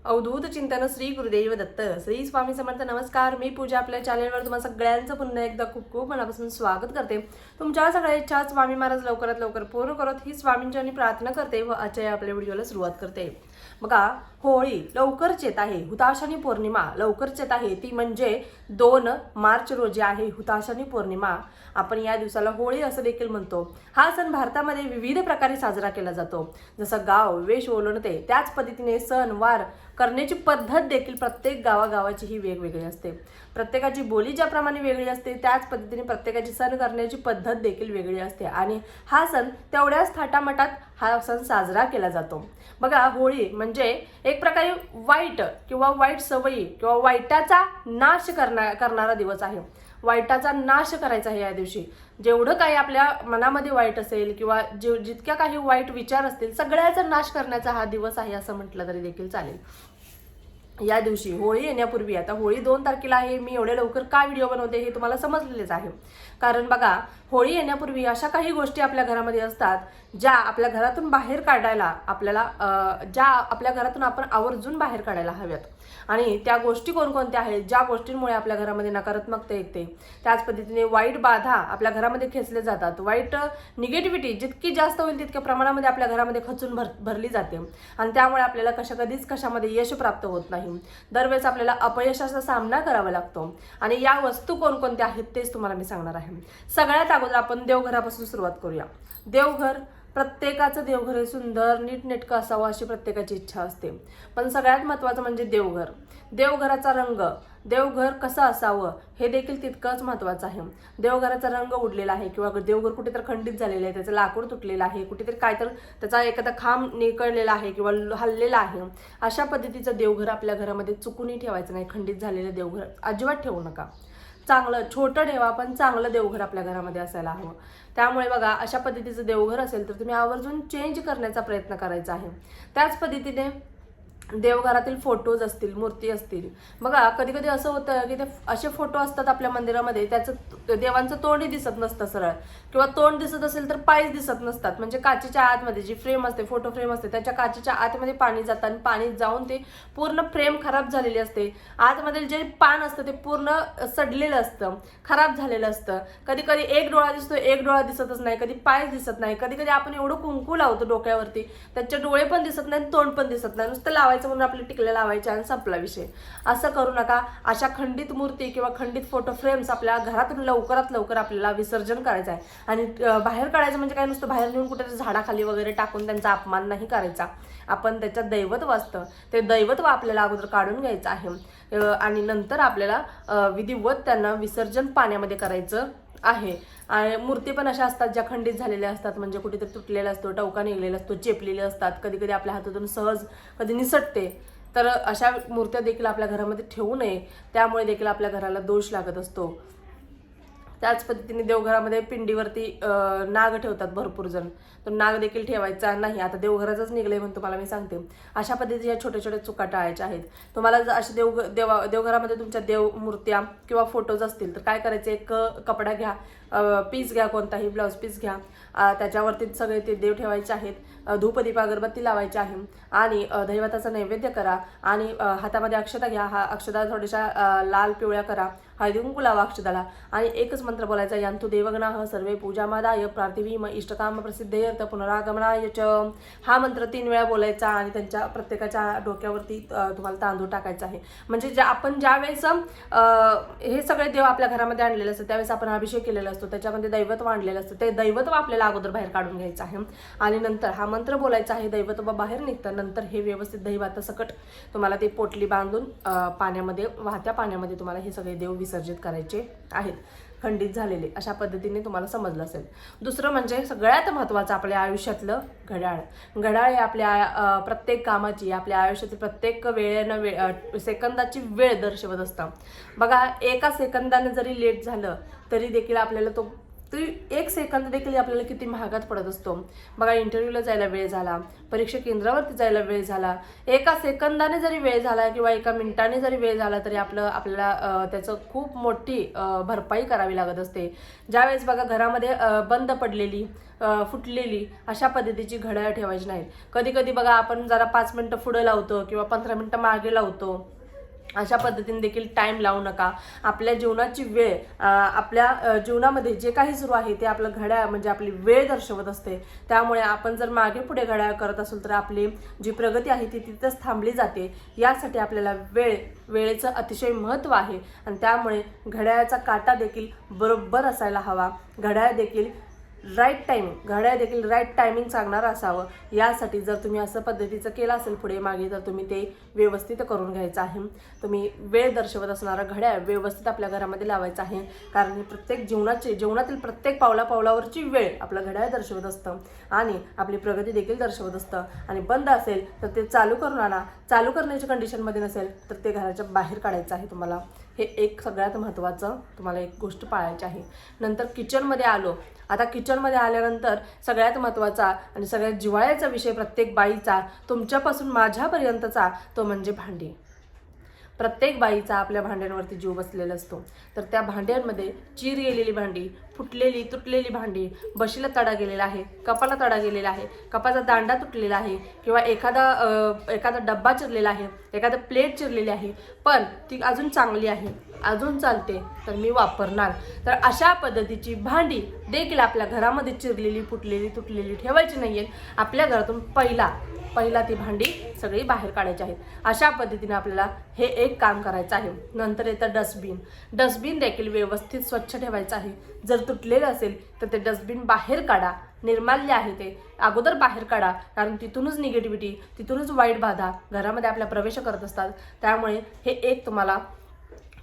अवधूत चिंतन श्री गुरुदेव दत्त श्री स्वामी समर्थ. नमस्कार, मी पूजा आपल्या चॅनलवर तुम्हा सगळ्यांचं पुन्हा एकदा खूप खूप मनापासून स्वागत करते. तुमच्या सगळ्या इच्छा स्वामी महाराज लवकरात लवकर पूर्ण करत ही स्वामींची प्रार्थना करते व आजच्या आपल्या व्हिडिओला सुरुवात करते. बघा, होळी लवकरच येत आहे. हुताशनी पौर्णिमा लवकरच येत आहे. ती म्हणजे 2 मार्च रोजी आहे हुताशनी पौर्णिमा. आपण या दिवसाला होळी असं देखील म्हणतो. हा सण भारतामध्ये विविध प्रकारे साजरा केला जातो. जसं गाव वेश ओळखते त्याच पद्धतीने सण वार करण्याची पद्धत देखील प्रत्येक गावागावाची ही वेगवेगळी असते. प्रत्येकाची बोली ज्याप्रमाणे वेगळी असते त्याच पद्धतीने प्रत्येकाची सण करण्याची पद्धत देखील वेगळी असते आणि हा सण तेवढ्याच थाटामाटात हा सण साजरा केला जातो. बघा, होळी म्हणजे एक प्रकारे वाईट सवयी किंवा वाईटाचा नाश करणारा दिवस आहे. वाईटाचा नाश करायचा आहे या दिवशी. जेवढं काही आपल्या मनामध्ये वाईट असेल किंवा जितक्या काही वाईट विचार असतील सगळ्याचा नाश करण्याचा हा दिवस आहे असं म्हटलं तरी देखील चालेल. या दिवशी होळी येण्यापूर्वी, आता होळी 2 तारखेला आहे, मी एवढे लवकर का व्हिडिओ बनवते हे तुम्हाला समजलेलेच आहे. कारण बघा, होळी येण्यापूर्वी अशा काही गोष्टी आपल्या घरामध्ये असतात ज्या आपल्या घरातून बाहेर काढायला ज्या आपल्या घरातून आपण आवर्जून बाहेर काढायला हव्यात. आणि त्या गोष्टी कोणकोणत्या आहेत ज्या गोष्टींमुळे आपल्या घरामध्ये नकारात्मकता येते, त्याच पद्धतीने वाईट बाधा आपल्या घरामध्ये खेचले जातात. वाईट निगेटिव्हिटी जितकी जास्त होईल तितक्या प्रमाणामध्ये आपल्या घरामध्ये खचून भरली जाते आणि त्यामुळे आपल्याला कधीच कशामध्ये यश प्राप्त होत नाही. दरवेळेस आपल्याला अपयशाचा सामना करावा लागतो. आणि या वस्तू कोणकोणत्या आहेत तेच तुम्हाला मी सांगणार आहे. सगळ्यात अगोदर आपण देवघरापासून सुरुवात करूया. देवघर, प्रत्येकाचं देवघर हे सुंदर नीटनेटकं असावं अशी प्रत्येकाची इच्छा असते. पण सगळ्यात महत्त्वाचं म्हणजे देवघर. देवघराचा रंग, देवघर कसं असावं हे देखील तितकंच महत्त्वाचं आहे. देवघराचा रंग उडलेला आहे किंवा देवघर कुठेतरी खंडित झालेलं आहे, त्याचं लाकूड तुटलेलं आहे, कुठेतरी काय तर त्याचा एखादा खांब निकळलेला आहे किंवा हललेला आहे, अशा पद्धतीचं देवघर आपल्या घरामध्ये चुकूनही ठेवायचं नाही. खंडित झालेलं देवघर अजिबात ठेवू नका. चांगलं छोटं ठेवा पण चांगलं देवघर आपल्या घरामध्ये असायला हवं. त्यामुळे बघा, अशा पद्धतीचं देवघर असेल तर तुम्ही आवर्जून चेंज करण्याचा प्रयत्न करायचा आहे. त्याच पद्धतीने देवघरातील फोटोज असतील, मूर्ती असतील. बघा, कधी कधी असं होतं की ते असे फोटो असतात आपल्या मंदिरामध्ये, त्याचं देवांचं तोंडही दिसत नसतं सरळ, किंवा तोंड दिसत असेल तर पायच दिसत नसतात. म्हणजे काचेच्या आतमध्ये जी फ्रेम असते, फोटो फ्रेम असते, त्याच्या काचेच्या आतमध्ये पाणी जातं आणि पाणी जाऊन ते पूर्ण फ्रेम खराब झालेली असते. आतमध्ये जे पान असतं ते पूर्ण सडलेलं असतं, खराब झालेलं असतं. कधी कधी एक डोळा दिसतो, एक डोळा दिसतच नाही, कधी पाय दिसत नाही. कधी कधी आपण एवढं कुंकू लावतो डोक्यावरती, त्याचे डोळे पण दिसत नाही, तोंड पण दिसत नाही, नुसतं लावायचं म्हणून आपले टिकल्या लावायचे आणि संपला विषय. असं करू नका. अशा खंडित मूर्ती किंवा खंडित फोटो फ्रेम्स आपल्या घरातून लवकरात लवकर आपल्याला विसर्जन करायचं आहे. आणि बाहेर काढायचं म्हणजे काय, नुसतं बाहेर नेऊन कुठे झाडाखाली वगैरे टाकून त्यांचा अपमान नाही करायचा. आपण त्याच्यात दैवत्व असतं, ते दैवत्व आपल्याला अगोदर काढून घ्यायचं आहे आणि नंतर आपल्याला विधिवत त्यांना विसर्जन पाण्यामध्ये करायचं आहे. आणि मूर्ती पण अशा असतात ज्या खंडित झालेल्या असतात, म्हणजे कुठेतरी तुटलेला असतो, टवका निघलेला असतो, चेपलेले असतात, कधी कधी आपल्या हातातून सहज कधी निसटते. तर अशा मूर्त्या देखील आपल्या घरामध्ये ठेवू नये, त्यामुळे देखील आपल्या घराला दोष लागत असतो. त्याच पद्धतीने देवघरामध्ये पिंडीवरती नाग ठेवतात भरपूर जण, तर नाग देखील ठेवायचा नाही. आता देवघराचंच निघलंय म्हणून तुम्हाला मी सांगते. अशा पद्धतीच्या छोट्या छोट्या चुका टाळायच्या आहेत. तुम्हाला जर असे देवघरामध्ये तुमच्या देव मूर्त्या किंवा फोटोज असतील तर काय करायचं, एक कपडा घ्या, पीस घ्या, कोणताही ब्लाऊज पीस घ्या, त्याच्यावरती सगळे ते देव ठेवायचे आहेत. धूपदीप अगरबत्ती लावायची आहे आणि दैवताचा नैवेद्य करा आणि हातामध्ये अक्षता घ्या. हा अक्षता थोड्याशा लाल पिवळ्या करा, हळदी कुंकू लावा अक्षताला आणि एकच मंत्र बोलायचा, यांतु देवगणाः सर्वे पूजामादाय प्रार्थिवीम इष्टकाम प्रसिद्धेयर्थ पुनरागमनाय च. हा मंत्र 3 वेळा बोलायचा आणि त्यांच्या प्रत्येकाच्या डोक्यावरती तुम्हाला तांदूळ टाकायचा आहे. म्हणजे आपण ज्या वेळेस हे सगळे देव आपल्या घरामध्ये आणलेले असतात त्यावेळेस आपण अभिषेक केलेला असतो, त्याच्यामध्ये दैवत्व आणलेलं असतं, ते दैवत्व आपल्याला अगोदर बाहेर काढून घ्यायचं आहे आणि नंतर हा मंत्र बोलायचा आहे. दैवत्व बाहेर निघतं, नंतर हे व्यवस्थित दैवतासकट तुम्हाला ते पोटली बांधून पाण्यामध्ये, वाहत्या पाण्यामध्ये तुम्हाला हे सगळे देव विसर्जित करायचे आहेत, खंडित झालेले. अशा पद्धतीने तुम्हाला समजलं असेल. दुसरं म्हणजे सगळ्यात महत्त्वाचं आपल्या आयुष्यातलं घड्याळ. घड्याळ हे आपल्या प्रत्येक कामाची, आपल्या आयुष्यातील प्रत्येक सेकंदाची वेळ दर्शवत असतं. बघा, एका सेकंदाने जरी लेट झालं तरी देखील आपल्याला तो तो 1 सेकंद देखील आपल्याला किती महागात पडत असतो. बघा, इंटरव्ह्यूला जायला वेळ झाला, परीक्षा केंद्रावरती जायला वेळ झाला, एका सेकंदाने जरी वेळ झाला किंवा एका मिनिटाने जरी वेळ झाला तरी आपल्याला त्याचं खूप मोठी भरपाई करावी लागत असते. ज्यावेळेस बघा घरामध्ये बंद पडलेली फुटलेली अशा पद्धतीची घड्याळ ठेवायची नाहीत. कधी कधी बघा आपण जरा 5 मिनिटं पुढे लावतो किंवा 15 मिनिटं मागे लावतो. अशा पद्धतीने देखील टाईम लावू नका. आपल्या जीवनाची वेळ, आपल्या जीवनामध्ये जे काही सुरू आहे ते आपलं घड्याळ म्हणजे आपली वेळ दर्शवत असते. त्यामुळे आपण जर मागे पुढे घड्याळ करत असेल तर आपली जी प्रगती आहे ती तिथंच थांबली जाते. यासाठी आपल्याला वेळेचं अतिशय महत्त्व आहे आणि त्यामुळे घड्याळाचा काटा देखील बरोबर असायला हवा. घड्याळ देखील राईट टायमिंग सांगणार असावं. यासाठी जर तुम्ही असं पद्धतीचं केलं असेल पुढे मागे तर तुम्ही ते व्यवस्थित करून घ्यायचं आहे. तुम्ही वेळ दर्शवत असणारा घड्याळ व्यवस्थित आपल्या घरामध्ये लावायचं आहे. कारण प्रत्येक जीवनातील प्रत्येक पावलावरची वेळ आपलं घड्याळ दर्शवत असतं आणि आपली प्रगती देखील दर्शवत असतं. आणि बंद असेल तर ते चालू करून आणा. चालू करण्याच्या कंडिशनमध्ये नसेल तर ते घराच्या बाहेर काढायचं आहे तुम्हाला. हे एक सगळ्यात महत्त्वाचं तुम्हाला एक गोष्ट पाळायची आहे. नंतर किचनमध्ये आलो. आता किचनमध्ये आल्यानंतर सगळ्यात महत्त्वाचा आणि सगळ्यात जिव्हाळ्याचा विषय प्रत्येक बाईचा, तुमच्यापासून माझ्यापर्यंतचा, तो म्हणजे भांडी. प्रत्येक बाईचा आपल्या भांड्यांवरती जीव बसलेला असतो. तर त्या भांड्यांमध्ये चीर गेलेली भांडी, फुटलेली तुटलेली भांडी, बशीला तडा गेलेला आहे, कपाला तडा गेलेला आहे, कपाचा दांडा तुटलेला आहे किंवा एखादा डब्बा चिरलेला आहे, एखादं प्लेट चिरलेली आहे, पण ती अजून चांगली आहे, अजून चालते तर मी वापरणार. तर अशा पद्धतीची भांडी देखील आपल्या घरामध्ये चिरलेली, फुटलेली, तुटलेली ठेवायची नाही आहेत. आपल्या घरातून पहिला ती भांडी सगळी बाहेर काढायची आहेत. अशा पद्धतीने आपल्याला हे एक काम करायचं आहे. नंतर येतं डस्टबिन देखील व्यवस्थित स्वच्छ ठेवायचं आहे. जर तुटलेलं असेल तर ते डस्टबिन बाहेर काढा. निर्माल्य आहे ते अगोदर बाहेर काढा, कारण तिथूनच निगेटिव्हिटी, तिथूनच वाईट बाधा घरामध्ये आपल्या प्रवेश करत असतात. त्यामुळे हे एक तुम्हाला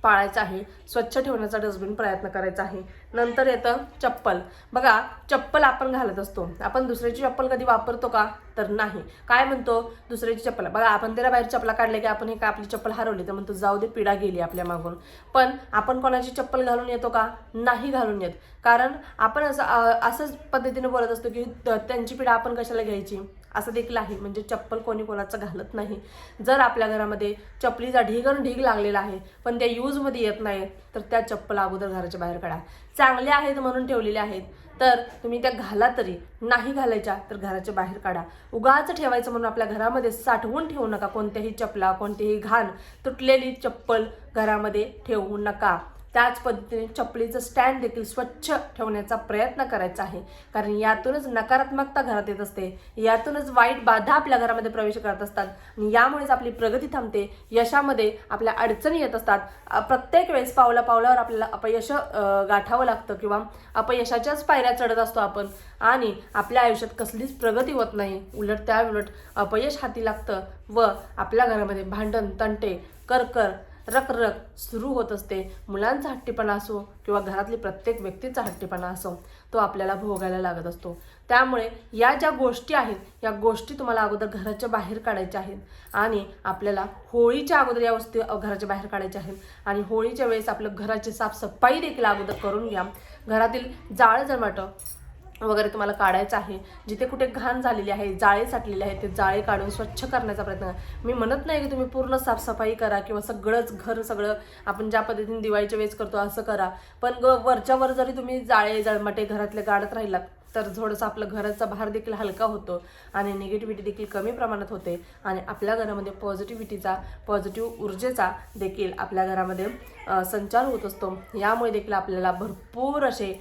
पाळायचं आहे. स्वच्छ ठेवण्याचा डस्टबिन प्रयत्न करायचा आहे. नंतर येतं चप्पल. बघा, चप्पल आपण घालत असतो. आपण दुसऱ्याची चप्पल कधी वापरतो का? तर नाही. काय म्हणतो? दुसऱ्याची चप्पल बघा, आपण त्याला बाहेर चप्पला काढल्या की आपण आपली चप्पल हरवली तर म्हणतो जाऊ दे, पिढा गेली आपल्या मागून. पण आपण कोणाची चप्पल घालून येतो का? नाही घालून येत. कारण आपण असंच पद्धतीने बोलत असतो की त्यांची पिढा आपण कशाला घ्यायची, असं देखील आहे. म्हणजे चप्पल कोणी कोणाचं घालत नाही. जर आपल्या घरामध्ये चपलीचा ढीग लागलेला आहे पण त्या यूजमध्ये येत नाही तर त्या चप्पल अगोदर घराच्या बाहेर काढा. चांगल्या आहेत म्हणून ठेवलेल्या आहेत तर तुम्ही त्या घाला, तरी नाही घालायच्या तर घराच्या बाहेर काढा. उगाच ठेवायचं म्हणून आपल्या घरामध्ये साठवून ठेवू नका. कोणत्याही चपला, कोणतीही घाण तुटलेली चप्पल घरामध्ये ठेवू नका. त्याच पद्धतीने चपलीचं स्टँड देखील स्वच्छ ठेवण्याचा प्रयत्न करायचा आहे. कारण यातूनच नकारात्मकता घरात येत असते, यातूनच वाईट बाधा आपल्या घरामध्ये प्रवेश करत असतात आणि यामुळेच आपली प्रगती थांबते. यशामध्ये आपल्या अडचणी येत असतात. प्रत्येक वेळेस पावलावर आपल्याला अपयश गाठावं लागतं किंवा अपयशाच्याच पायऱ्या चढत असतो आपण आणि आपल्या आयुष्यात कसलीच प्रगती होत नाही. त्याउलट अपयश हाती लागतं व आपल्या घरामध्ये भांडण, तंटे, करकर, रखरख सुरू होत असते. मुलांचा हट्टीपणा असो किंवा घरातली प्रत्येक व्यक्तीचा हट्टीपणा असो, तो आपल्याला भोगायला लागत असतो. त्यामुळे या ज्या गोष्टी आहेत या गोष्टी तुम्हाला अगोदर घराच्या बाहेर काढायच्या आहेत आणि आपल्याला होळीच्या अगोदर या वस्तू घराच्या बाहेर काढायच्या आहेत. आणि होळीच्या वेळेस आपलं घराची साफसफाई देखील अगोदर करून घ्या. घरातील जाळं जमाटं वगैरे तुम्हाला काढायचं आहे. जिथे कुठे घाण झालेली आहे, जाळे साठलेले आहेत, ते जाळे काढून स्वच्छ करण्याचा प्रयत्न करा. मी म्हणत नाही की तुम्ही पूर्ण साफसफाई करा किंवा सगळं आपण ज्या पद्धतीने दिवाळीच्या वेळेस करतो असं करा. पण वरच्यावर जरी तुम्ही जाळे जळमाटे घरातले काढत राहिलात तर थोडंसं आपलं घराचा भार देखील हलका होतो आणि निगेटिव्हिटी देखील कमी प्रमाणात होते आणि आपल्या घरामध्ये पॉझिटिव्ह ऊर्जेचा देखील आपल्या घरामध्ये संचार होत असतो. यामुळे देखील आपल्याला भरपूर असे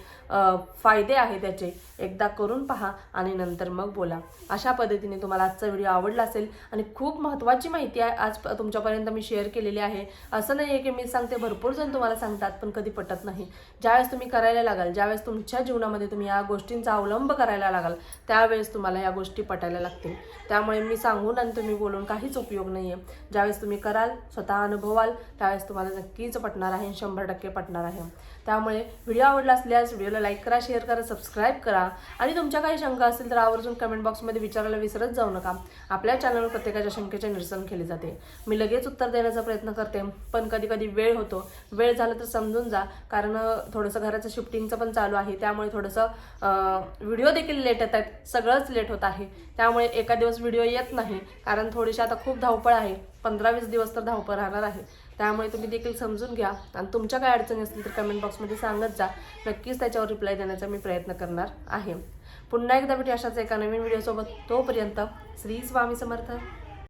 फायदे आहेत त्याचे. एकदा करून पहा आणि नंतर मग बोला. अशा पद्धतीने तुम्हाला आजचा व्हिडिओ आवडला असेल आणि खूप महत्त्वाची माहिती आहे आज तुमच्यापर्यंत मी शेअर केलेली आहे. असं नाही आहे की मी सांगते, भरपूर जण तुम्हाला सांगतात पण कधी पटत नाही. ज्यावेळेस तुम्ही करायला लागाल, ज्यावेळेस तुमच्या जीवनामध्ये तुम्ही या गोष्टींचा अवलंब करायला लागाल त्यावेळेस तुम्हाला या गोष्टी पटायला लागतील. त्यामुळे मी सांगून आणि तुम्ही बोलून काहीच उपयोग नाही आहे. ज्यावेळेस तुम्ही कराल, स्वतः अनुभवाल त्यावेळेस तुम्हाला नक्कीच पटणार आहे, 100% पटणार आहे. त्यामुळे व्हिडिओ आवडला असल्यास व्हिडिओला लाईक करा, शेअर करा, सबस्क्राईब करा आणि तुमच्या काही शंका असतील तर आवर्जून कमेंट बॉक्समध्ये विचारायला विसरत जाऊ नका. आपल्या चॅनलवर प्रत्येकाच्या शंकेचे निरसन केले जाते. मी लगेच उत्तर देण्याचा प्रयत्न करते, पण कधी कधी वेळ होतो. वेळ झाला तर समजून जा, कारण थोडंसं घराचं शिफ्टिंगचं पण चालू आहे, त्यामुळे थोडंसं व्हिडिओ देखील लेट येत आहेत, सगळंच लेट होत आहे. त्यामुळे एका दिवस व्हिडिओ येत नाही, कारण थोडीशी आता खूप धावपळ आहे. 15-20 दिवस तर धावपळ राहणार आहे. त्यामुळे तुम्ही देखील समजून घ्या आणि तुमच्या काय अडचणी असतील तर कमेंट बॉक्समध्ये सांगत जा. नक्कीच त्याच्यावर रिप्लाय देण्याचा मी प्रयत्न करणार आहे. पुन्हा एकदा भेटू अशाच एका नवीन व्हिडिओसोबत. तोपर्यंत श्री स्वामी समर्थ.